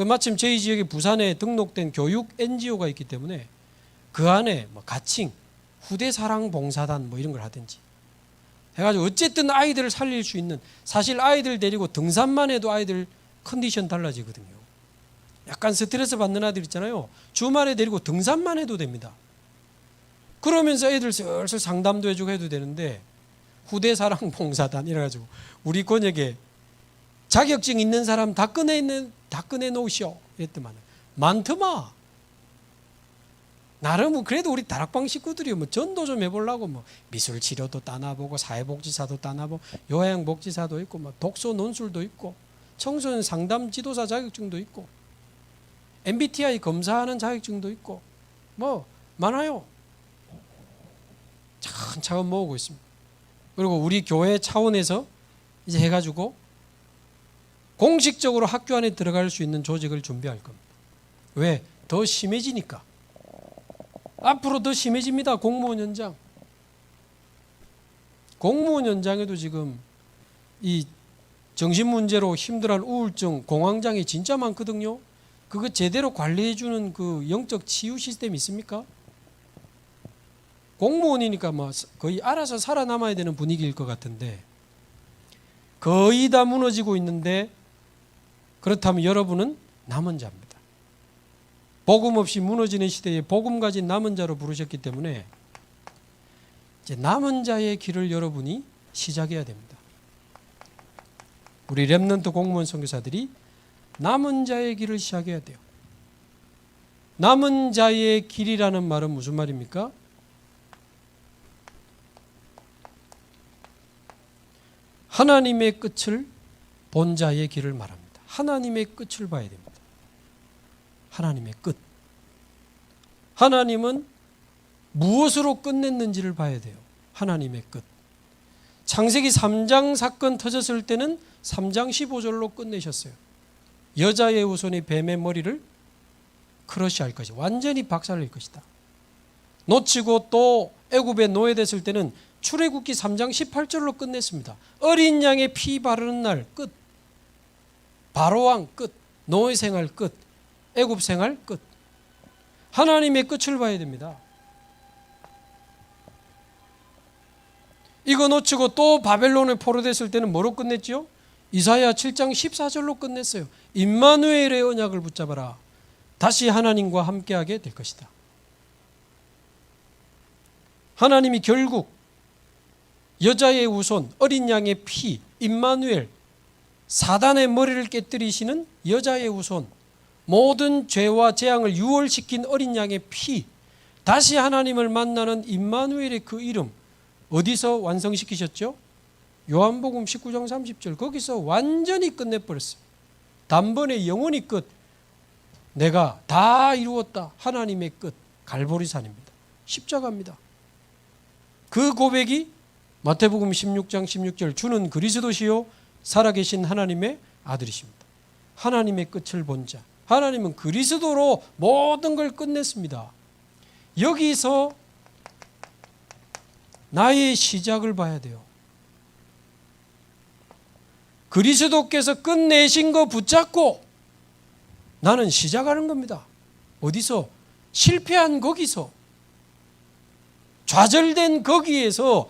마침 저희 지역에 부산에 등록된 교육 NGO가 있기 때문에 그 안에 뭐 가칭, 후대사랑봉사단 뭐 이런 걸 하든지 해가지고 어쨌든 아이들을 살릴 수 있는, 사실 아이들 데리고 등산만 해도 아이들 컨디션 달라지거든요. 약간 스트레스 받는 아이들 있잖아요. 주말에 데리고 등산만 해도 됩니다. 그러면서 애들 슬슬 상담도 해주고 해도 되는데, 후대사랑봉사단 이래가지고 우리 권역에 자격증 있는 사람 다 꺼내놓으시오 이랬더만 많더만. 나름 그래도 우리 다락방 식구들이 뭐 전도 좀 해보려고 뭐 미술 치료도 따나보고 사회복지사도 따나보고 요양복지사도 있고 뭐 독서 논술도 있고 청소년 상담 지도사 자격증도 있고 MBTI 검사하는 자격증도 있고 뭐 많아요. 차근차근 모으고 있습니다. 그리고 우리 교회 차원에서 이제 해가지고 공식적으로 학교 안에 들어갈 수 있는 조직을 준비할 겁니다. 왜? 더 심해지니까. 앞으로 더 심해집니다. 공무원 현장. 공무원 현장에도 지금 이 정신문제로 힘들어하는 우울증, 공황장애 진짜 많거든요. 그거 제대로 관리해주는 그 영적 치유 시스템이 있습니까? 공무원이니까 뭐 거의 알아서 살아남아야 되는 분위기일 것 같은데 거의 다 무너지고 있는데, 그렇다면 여러분은 남은 자입니다. 복음 없이 무너지는 시대에 복음 가진 남은 자로 부르셨기 때문에 이제 남은 자의 길을 여러분이 시작해야 됩니다. 우리 렘넌트 공무원 선교사들이 남은 자의 길을 시작해야 돼요. 남은 자의 길이라는 말은 무슨 말입니까? 하나님의 끝을 본 자의 길을 말합니다. 하나님의 끝을 봐야 됩니다. 하나님의 끝. 하나님은 무엇으로 끝냈는지를 봐야 돼요. 하나님의 끝. 창세기 3장 사건 터졌을 때는 3장 15절로 끝내셨어요. 여자의 후손이 뱀의 머리를 크러쉬할 것이다. 완전히 박살낼 것이다. 놓치고 또 애굽에 노예됐을 때는 출애굽기 3장 18절로 끝냈습니다. 어린 양의 피 바르는 날 끝. 바로왕 끝. 노예 생활 끝. 애굽 생활 끝. 하나님의 끝을 봐야 됩니다. 이거 놓치고 또 바벨론에 포로됐을 때는 뭐로 끝냈죠? 이사야 7장 14절로 끝냈어요. 임마누엘의 언약을 붙잡아라. 다시 하나님과 함께하게 될 것이다. 하나님이 결국 여자의 후손, 어린 양의 피, 임마누엘, 사단의 머리를 깨뜨리시는 여자의 후손, 모든 죄와 재앙을 유월시킨 어린 양의 피, 다시 하나님을 만나는 임마누엘의 그 이름, 어디서 완성시키셨죠? 요한복음 19장 30절, 거기서 완전히 끝내버렸어요. 단번에 영원히 끝. 내가 다 이루었다. 하나님의 끝. 갈보리산입니다. 십자가입니다. 그 고백이 마태복음 16장 16절, 주는 그리스도시요 살아계신 하나님의 아들이십니다. 하나님의 끝을 본 자. 하나님은 그리스도로 모든 걸 끝냈습니다. 여기서 나의 시작을 봐야 돼요. 그리스도께서 끝내신 거 붙잡고 나는 시작하는 겁니다. 어디서? 실패한 거기서, 좌절된 거기에서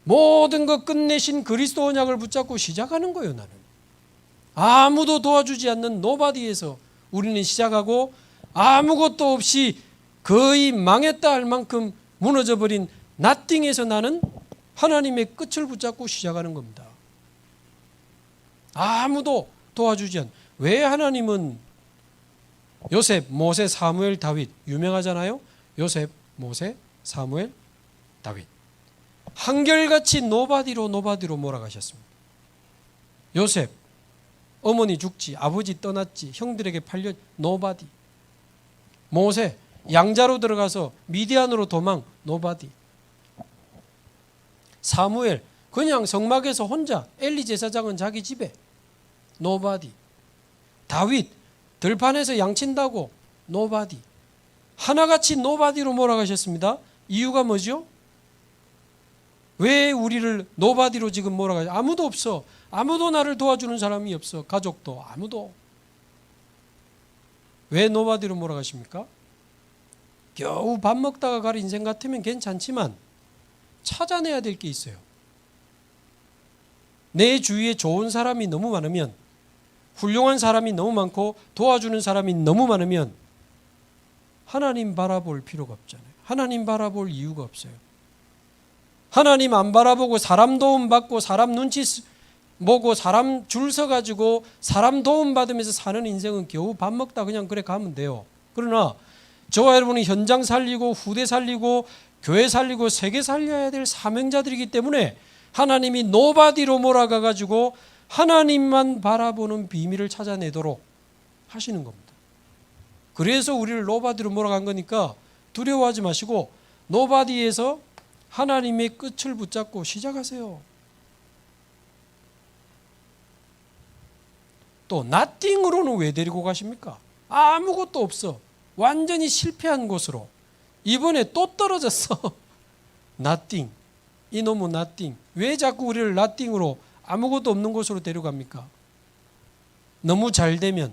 모든 것 끝내신 그리스도 언약을 붙잡고 시작하는 거예요. 나는 아무도 도와주지 않는 노바디에서 우리는 시작하고, 아무것도 없이 거의 망했다 할 만큼 무너져버린 나띵에서 나는 하나님의 끝을 붙잡고 시작하는 겁니다. 아무도 도와주지 않는. 왜 하나님은 요셉, 모세, 사무엘, 다윗 유명하잖아요. 요셉, 모세, 사무엘, 다윗 한결같이 노바디로 몰아가셨습니다. 요셉, 어머니 죽지, 아버지 떠났지, 형들에게 팔려, 노바디. 모세, 양자로 들어가서 미디안으로 도망, 노바디. 사무엘, 그냥 성막에서 혼자, 엘리 제사장은 자기 집에, 노바디. 다윗, 들판에서 양친다고, 노바디. 하나같이 노바디로 몰아가셨습니다. 이유가 뭐죠? 왜 우리를 노바디로 지금 몰아가죠? 아무도 없어. 아무도 나를 도와주는 사람이 없어. 가족도 아무도. 왜 노바디로 몰아가십니까? 겨우 밥 먹다가 갈 인생 같으면 괜찮지만 찾아내야 될 게 있어요. 내 주위에 좋은 사람이 너무 많으면, 훌륭한 사람이 너무 많고 도와주는 사람이 너무 많으면 하나님 바라볼 필요가 없잖아요. 하나님 바라볼 이유가 없어요. 하나님 안 바라보고 사람 도움 받고 사람 눈치 보고 사람 줄 서가지고 사람 도움 받으면서 사는 인생은 겨우 밥 먹다 그냥 그래 가면 돼요. 그러나 저와 여러분이 현장 살리고 후대 살리고 교회 살리고 세계 살려야 될 사명자들이기 때문에 하나님이 노바디로 몰아가가지고 하나님만 바라보는 비밀을 찾아내도록 하시는 겁니다. 그래서 우리를 노바디로 몰아간 거니까 두려워하지 마시고 노바디에서 하나님의 끝을 붙잡고 시작하세요. 또 nothing으로는 왜 데리고 가십니까? 아무것도 없어. 완전히 실패한 곳으로. 이번에 또 떨어졌어. nothing. 이놈의 nothing. 왜 자꾸 우리를 nothing으로, 아무것도 없는 곳으로 데려갑니까? 너무 잘 되면,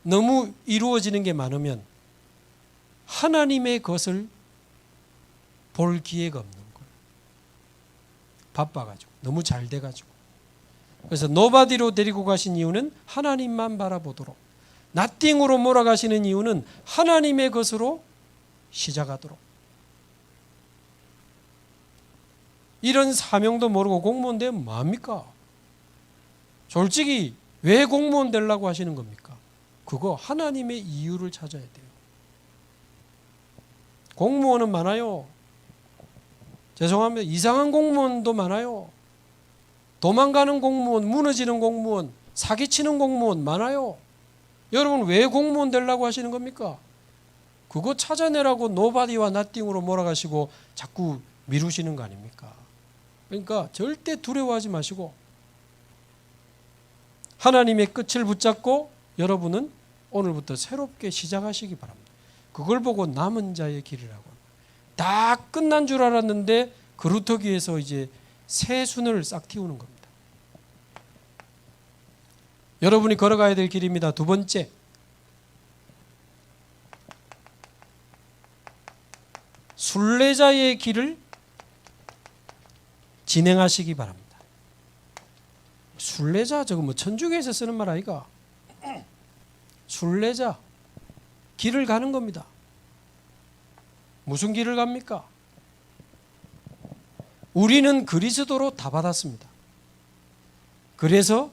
너무 이루어지는 게 많으면 하나님의 것을 볼 기회가 없는 거예요. 바빠가지고, 너무 잘 돼가지고. 그래서 노바디로 데리고 가신 이유는 하나님만 바라보도록, nothing으로 몰아가시는 이유는 하나님의 것으로 시작하도록. 이런 사명도 모르고 공무원 되면 뭐합니까? 솔직히 왜 공무원 되려고 하시는 겁니까? 그거 하나님의 이유를 찾아야 돼요. 공무원은 많아요. 죄송합니다. 이상한 공무원도 많아요. 도망가는 공무원, 무너지는 공무원, 사기치는 공무원 많아요. 여러분 왜 공무원 되려고 하시는 겁니까? 그거 찾아내라고 노바디와 nothing으로 몰아가시고 자꾸 미루시는 거 아닙니까? 그러니까 절대 두려워하지 마시고 하나님의 끝을 붙잡고 여러분은 오늘부터 새롭게 시작하시기 바랍니다. 그걸 보고 남은 자의 길이라고. 다 끝난 줄 알았는데 그루터기에서 이제 새순을 싹 틔우는 겁니다. 여러분이 걸어가야 될 길입니다. 두 번째, 순례자의 길을 진행하시기 바랍니다. 순례자, 저거 뭐 천주교에서 쓰는 말 아이가? 순례자, 길을 가는 겁니다. 무슨 길을 갑니까? 우리는 그리스도로 다 받았습니다. 그래서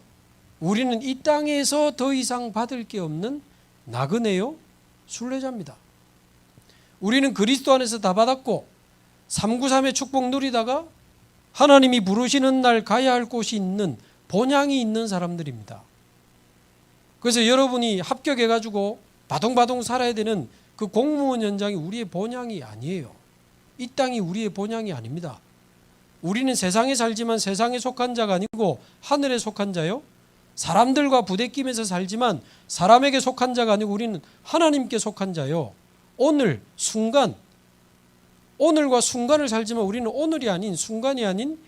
우리는 이 땅에서 더 이상 받을 게 없는 나그네요 순례자입니다. 우리는 그리스도 안에서 다 받았고 393의 축복 누리다가 하나님이 부르시는 날 가야 할 곳이 있는 본향이 있는 사람들입니다. 그래서 여러분이 합격해가지고 바동바동 살아야 되는 그 공무원 현장이 우리의 본향이 아니에요. 이 땅이 우리의 본향이 아닙니다. 우리는 세상에 살지만 세상에 속한 자가 아니고 하늘에 속한 자요. 사람들과 부대끼면서 살지만 사람에게 속한 자가 아니고 우리는 하나님께 속한 자요. 오늘 순간, 오늘과 순간을 살지만 우리는 오늘이 아닌 순간이 아닌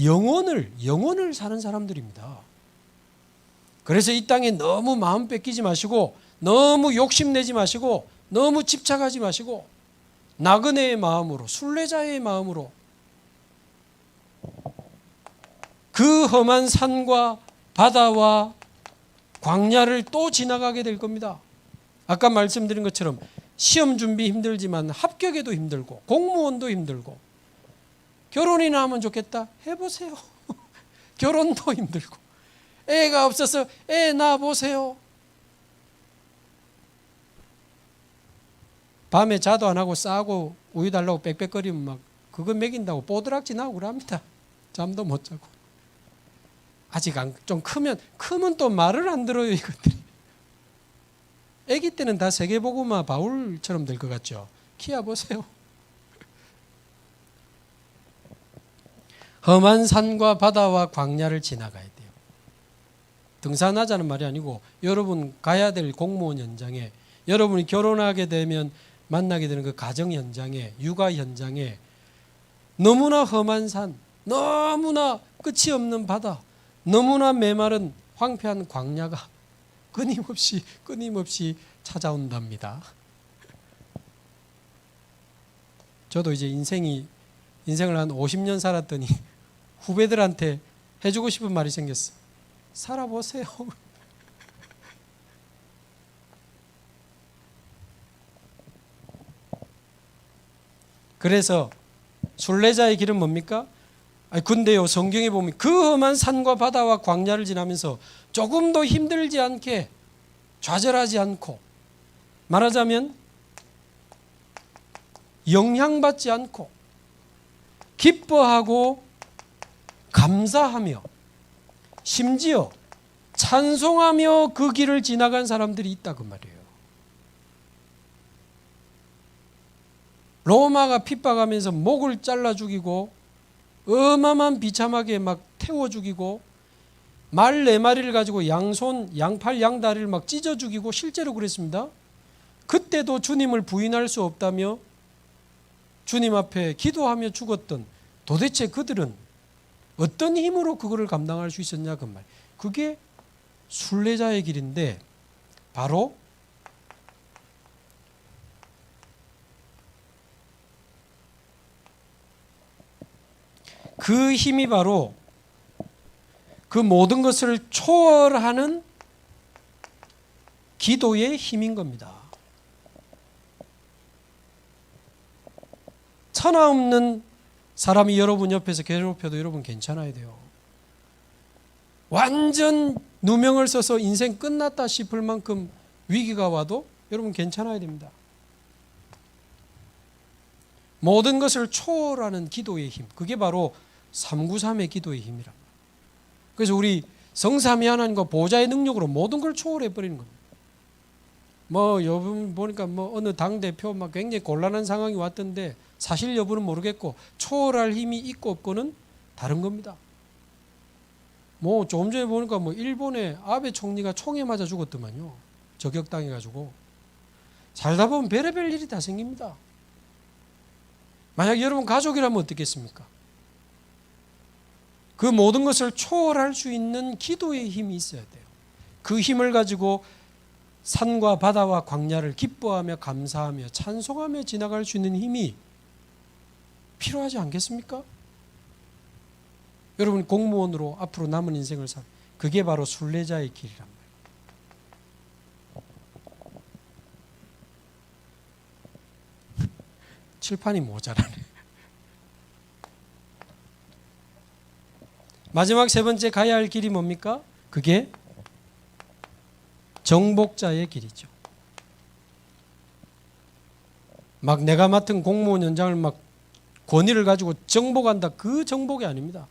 영원을 사는 사람들입니다. 그래서 이 땅에 너무 마음 뺏기지 마시고 너무 욕심내지 마시고 너무 집착하지 마시고 나그네의 마음으로 순례자의 마음으로 그 험한 산과 바다와 광야를 또 지나가게 될 겁니다. 아까 말씀드린 것처럼 시험 준비 힘들지만 합격에도 힘들고 공무원도 힘들고 결혼이나 하면 좋겠다 해보세요. 결혼도 힘들고 애가 없어서 애 낳아보세요. 밤에 자도 안 하고 싸고 우유 달라고 빽빽거리면 막 그거 먹인다고 뽀드락지 나고 그럽니다. 잠도 못 자고. 아직 좀 크면 또 말을 안 들어요 이것들이. 아기 때는 다 세계복음화 바울처럼 될 것 같죠. 키워 보세요. 험한 산과 바다와 광야를 지나가야 돼요. 등산하자는 말이 아니고 여러분 가야 될 공무원 현장에 여러분이 결혼하게 되면 만나게 되는 그 가정 현장에, 육아 현장에 너무나 험한 산, 너무나 끝이 없는 바다, 너무나 메마른 황폐한 광야가 끊임없이 찾아온답니다. 저도 이제 인생을 한 50년 살았더니 후배들한테 해주고 싶은 말이 생겼어. 살아보세요. 그래서 순례자의 길은 뭡니까? 근데요, 성경에 보면 그 험한 산과 바다와 광야를 지나면서 조금도 힘들지 않게, 좌절하지 않고, 말하자면 영향받지 않고 기뻐하고 감사하며 심지어 찬송하며 그 길을 지나간 사람들이 있다고 말이에요. 로마가 핍박하면서 목을 잘라 죽이고 어마어마한 비참하게 막 태워 죽이고 말 4마리를 가지고 양손, 양팔, 양다리를 막 찢어 죽이고 실제로 그랬습니다. 그때도 주님을 부인할 수 없다며 주님 앞에 기도하며 죽었던, 도대체 그들은 어떤 힘으로 그거를 감당할 수 있었냐 그 말. 그게 순례자의 길인데 바로 그 힘이 바로 그 모든 것을 초월하는 기도의 힘인 겁니다. 천하 없는 사람이 여러분 옆에서 괴롭혀도 여러분 괜찮아야 돼요. 완전 누명을 써서 인생 끝났다 싶을 만큼 위기가 와도 여러분 괜찮아야 됩니다. 모든 것을 초월하는 기도의 힘, 그게 바로 393의 기도의 힘이랍니다. 그래서 우리 성삼위 하나님과 보좌의 능력으로 모든 걸 초월해 버리는 겁니다. 여분 보니까 어느 당대표 막 굉장히 곤란한 상황이 왔던데 사실 여부는 모르겠고 초월할 힘이 있고 없고는 다른 겁니다. 조금 전에 보니까 일본의 아베 총리가 총에 맞아 죽었더만요. 저격당해가지고. 살다 보면 별의별 일이 다 생깁니다. 만약 여러분 가족이라면 어떻겠습니까? 그 모든 것을 초월할 수 있는 기도의 힘이 있어야 돼요. 그 힘을 가지고 산과 바다와 광야를 기뻐하며 감사하며 찬송하며 지나갈 수 있는 힘이 필요하지 않겠습니까? 여러분 공무원으로 앞으로 남은 인생을 그게 바로 순례자의 길이란 말이에요. 칠판이 모자라네. 마지막 세 번째 가야 할 길이 뭡니까? 그게 정복자의 길이죠. 막 내가 맡은 공무원 현장을 막 권위를 가지고 정복한다, 그 정복이 아닙니다.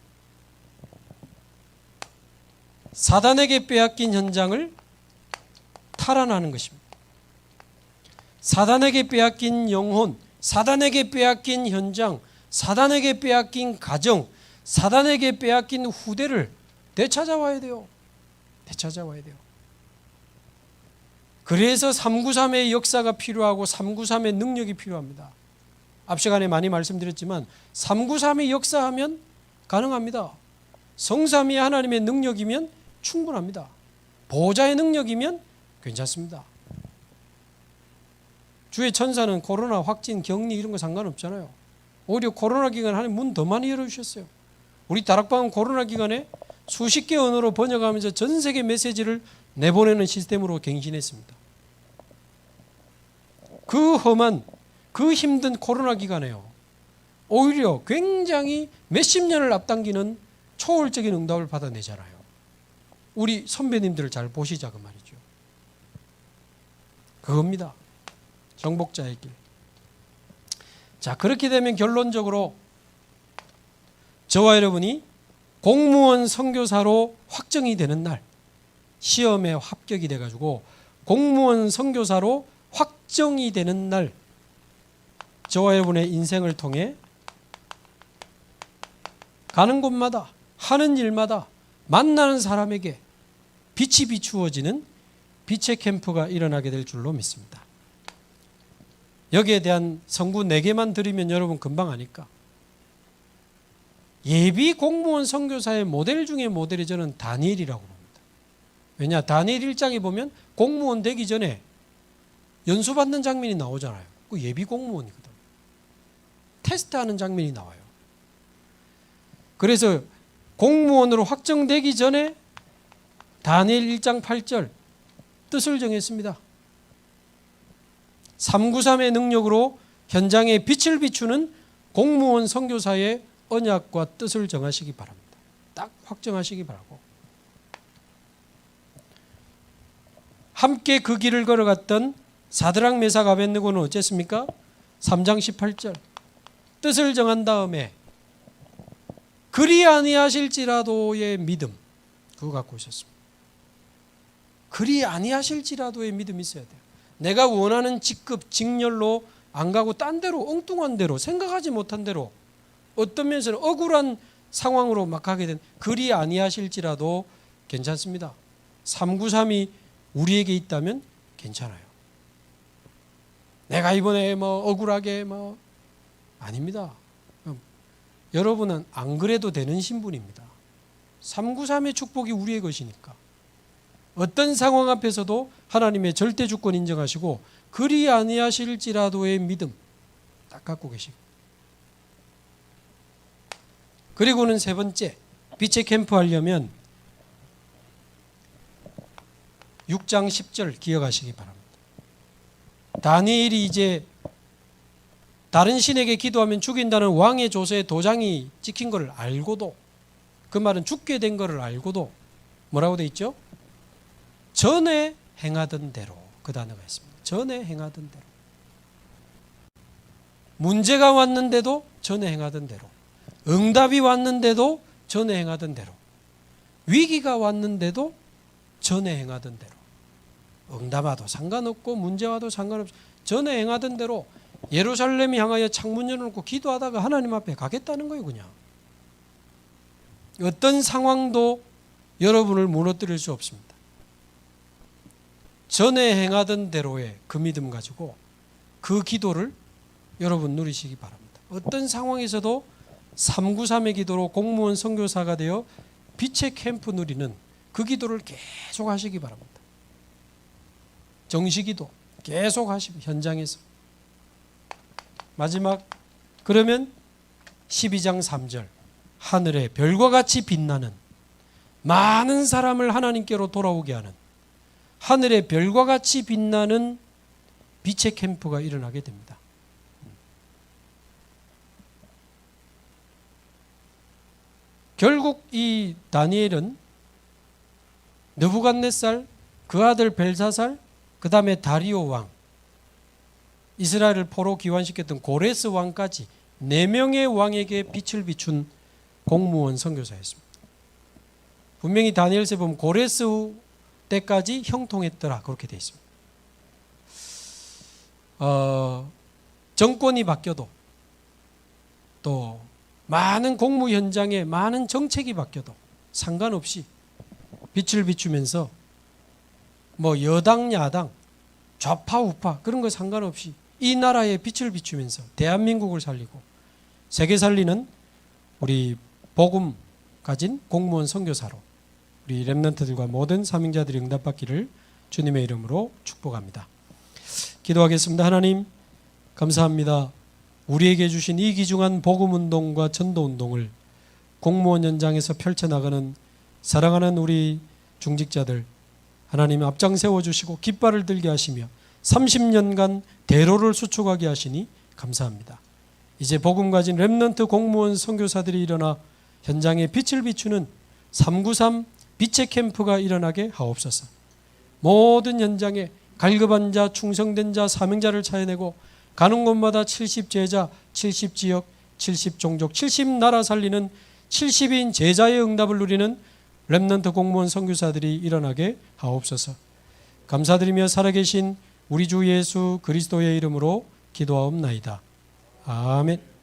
사단에게 빼앗긴 현장을 탈환하는 것입니다. 사단에게 빼앗긴 영혼, 사단에게 빼앗긴 현장, 사단에게 빼앗긴 가정, 사단에게 빼앗긴 후대를 되찾아와야 돼요. 되찾아와야 돼요. 그래서 393의 역사가 필요하고 393의 능력이 필요합니다. 앞 시간에 많이 말씀드렸지만 393의 역사하면 가능합니다. 성삼위 하나님의 능력이면 충분합니다. 보좌의 능력이면 괜찮습니다. 주의 천사는 코로나 확진, 격리 이런 거 상관없잖아요. 오히려 코로나 기간에 하나님 문 더 많이 열어주셨어요. 우리 다락방은 코로나 기간에 수십 개 언어로 번역하면서 전 세계 메시지를 내보내는 시스템으로 갱신했습니다. 그 험한, 그 힘든 코로나 기간에요. 오히려 굉장히 몇십 년을 앞당기는 초월적인 응답을 받아내잖아요. 우리 선배님들을 잘 보시자 그 말이죠. 그겁니다. 정복자의 길. 자, 그렇게 되면 결론적으로 저와 여러분이 공무원 선교사로 확정이 되는 날, 시험에 합격이 돼가지고 공무원 선교사로 확정이 되는 날, 저와 여러분의 인생을 통해 가는 곳마다, 하는 일마다, 만나는 사람에게 빛이 비추어지는 빛의 캠프가 일어나게 될 줄로 믿습니다. 여기에 대한 성구 4개만 드리면 여러분 금방 아니까. 예비 공무원 선교사의 모델 중에 모델이 저는 다니엘이라고 봅니다. 왜냐, 다니엘 1장에 보면 공무원 되기 전에 연수받는 장면이 나오잖아요. 그 예비 공무원이거든. 테스트하는 장면이 나와요. 그래서 공무원으로 확정되기 전에 다니엘 1장 8절 뜻을 정했습니다. 393의 능력으로 현장에 빛을 비추는 공무원 선교사의 언약과 뜻을 정하시기 바랍니다. 딱 확정하시기 바라고. 함께 그 길을 걸어갔던 사드락 메삭 아벳느고는 어쨌습니까? 3장 18절 뜻을 정한 다음에 그리 아니하실지라도의 믿음, 그거 갖고 오셨습니다. 그리 아니하실지라도의 믿음이 있어야 돼요. 내가 원하는 직급, 직렬로 안 가고 딴 데로, 엉뚱한 데로, 생각하지 못한 데로, 어떤 면에서는 억울한 상황으로 막 가게 된, 그리 아니하실지라도 괜찮습니다. 393이 우리에게 있다면 괜찮아요. 내가 이번에 뭐 억울하게 뭐 아닙니다. 여러분은 안 그래도 되는 신분입니다. 393의 축복이 우리의 것이니까. 어떤 상황 앞에서도 하나님의 절대 주권 인정하시고 그리 아니하실지라도의 믿음 딱 갖고 계시고. 그리고는 세 번째, 빛의 캠프 하려면 6장 10절 기억하시기 바랍니다. 다니엘이 이제 다른 신에게 기도하면 죽인다는 왕의 조서에 도장이 찍힌 것을 알고도, 그 말은 죽게 된 것을 알고도 뭐라고 돼 있죠? 전에 행하던 대로, 그 단어가 있습니다. 전에 행하던 대로. 문제가 왔는데도 전에 행하던 대로, 응답이 왔는데도 전에 행하던 대로, 위기가 왔는데도 전에 행하던 대로, 응답와도 상관없고 문제와도 상관없이 전에 행하던 대로 예루살렘 향하여 창문 열어놓고 기도하다가 하나님 앞에 가겠다는 거예요. 그냥 어떤 상황도 여러분을 무너뜨릴 수 없습니다. 전에 행하던 대로의 그 믿음 가지고 그 기도를 여러분 누리시기 바랍니다. 어떤 상황에서도 393의 기도로 공무원 선교사가 되어 빛의 캠프 누리는 그 기도를 계속 하시기 바랍니다. 정시기도 계속 하시고 현장에서. 마지막, 그러면 12장 3절 하늘에 별과 같이 빛나는, 많은 사람을 하나님께로 돌아오게 하는, 하늘에 별과 같이 빛나는 빛의 캠프가 일어나게 됩니다. 결국 이 다니엘은 느부갓네살, 그 아들 벨사살, 그 다음에 다리오 왕, 이스라엘을 포로 귀환시켰던 고레스 왕까지 4명의 왕에게 빛을 비춘 공무원 선교사였습니다. 분명히 다니엘서에 보면 고레스 때까지 형통했더라 그렇게 되어 있습니다. 정권이 바뀌어도, 또 많은 공무 현장에 많은 정책이 바뀌어도 상관없이 빛을 비추면서 뭐 여당 야당 좌파 우파 그런 거 상관없이 이 나라에 빛을 비추면서 대한민국을 살리고 세계 살리는 우리 복음 가진 공무원 선교사로 우리 렘넌트들과 모든 사명자들이 응답받기를 주님의 이름으로 축복합니다. 기도하겠습니다. 하나님 감사합니다. 우리에게 주신 이 귀중한 복음운동과 전도운동을 공무원 현장에서 펼쳐나가는 사랑하는 우리 중직자들 하나님 앞장 세워주시고 깃발을 들게 하시며 30년간 대로를 수축하게 하시니 감사합니다. 이제 복음 가진 렘넌트 공무원 선교사들이 일어나 현장에 빛을 비추는 393 빛의 캠프가 일어나게 하옵소서. 모든 현장에 갈급한 자, 충성된 자, 사명자를 찾아내고 가는 곳마다 70제자, 70지역, 70종족, 70나라 살리는 70인 제자의 응답을 누리는 렘넌트 공무원 선교사들이 일어나게 하옵소서. 감사드리며 살아계신 우리 주 예수 그리스도의 이름으로 기도하옵나이다. 아멘.